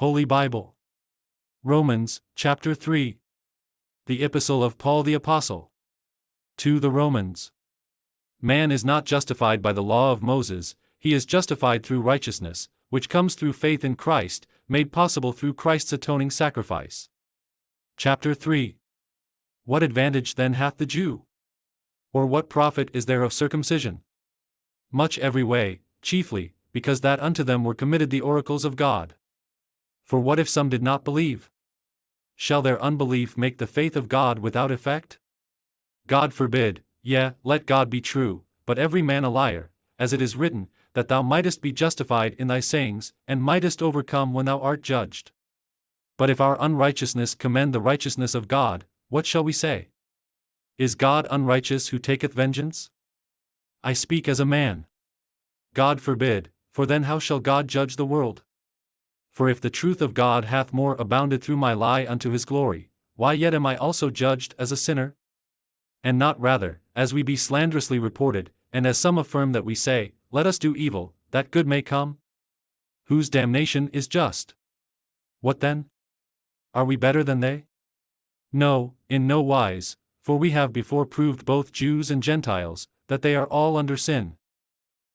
Holy Bible. Romans, chapter 3. The Epistle of Paul the Apostle. To the Romans. Man is not justified by the law of Moses, he is justified through righteousness, which comes through faith in Christ, made possible through Christ's atoning sacrifice. Chapter 3. What advantage then hath the Jew? Or what profit is there of circumcision? Much every way, chiefly, because that unto them were committed the oracles of God. For what if some did not believe? Shall their unbelief make the faith of God without effect? God forbid, yea, let God be true, but every man a liar, as it is written, that thou mightest be justified in thy sayings, and mightest overcome when thou art judged. But if our unrighteousness commend the righteousness of God, what shall we say? Is God unrighteous who taketh vengeance? I speak as a man. God forbid, for then how shall God judge the world? For if the truth of God hath more abounded through my lie unto his glory, why yet am I also judged as a sinner? And not rather, as we be slanderously reported, and as some affirm that we say, let us do evil, that good may come? Whose damnation is just. What then? Are we better than they? No, in no wise, for we have before proved both Jews and Gentiles, that they are all under sin.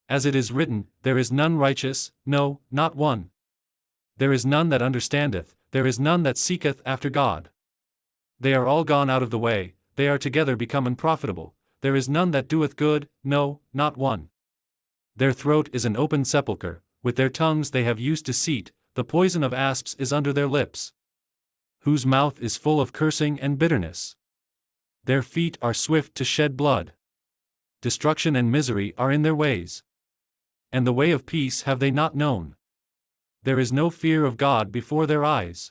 As it is written, there is none righteous, no, not one. There is none that understandeth, there is none that seeketh after God. They are all gone out of the way, they are together become unprofitable, there is none that doeth good, no, not one. Their throat is an open sepulchre, with their tongues they have used deceit, the poison of asps is under their lips. Whose mouth is full of cursing and bitterness. Their feet are swift to shed blood. Destruction and misery are in their ways. And the way of peace have they not known. There is no fear of God before their eyes.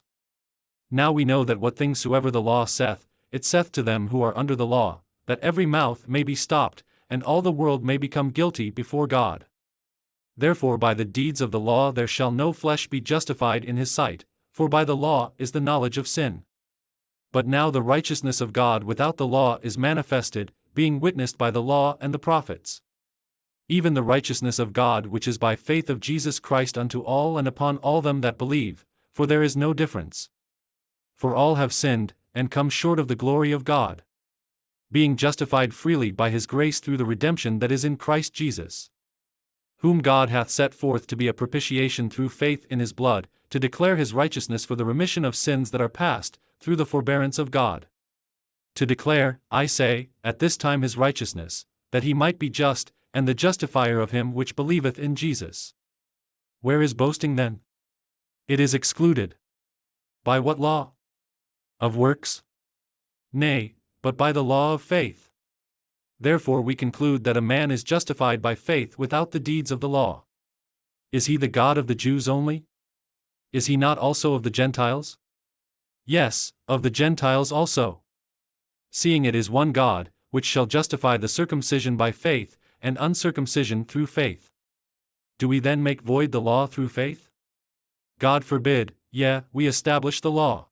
Now we know that what things soever the law saith, it saith to them who are under the law, that every mouth may be stopped, and all the world may become guilty before God. Therefore by the deeds of the law there shall no flesh be justified in his sight, for by the law is the knowledge of sin. But now the righteousness of God without the law is manifested, being witnessed by the law and the prophets. Even the righteousness of God which is by faith of Jesus Christ unto all and upon all them that believe, for there is no difference. For all have sinned, and come short of the glory of God. Being justified freely by his grace through the redemption that is in Christ Jesus. Whom God hath set forth to be a propitiation through faith in his blood, to declare his righteousness for the remission of sins that are past, through the forbearance of God. To declare, I say, at this time his righteousness, that he might be just, and the justifier of him which believeth in Jesus. Where is boasting then? It is excluded. By what law? Of works? Nay, but by the law of faith. Therefore we conclude that a man is justified by faith without the deeds of the law. Is he the God of the Jews only? Is he not also of the Gentiles? Yes, of the Gentiles also. Seeing it is one God, which shall justify the circumcision by faith, and uncircumcision through faith. Do we then make void the law through faith? God forbid, yea, we establish the law.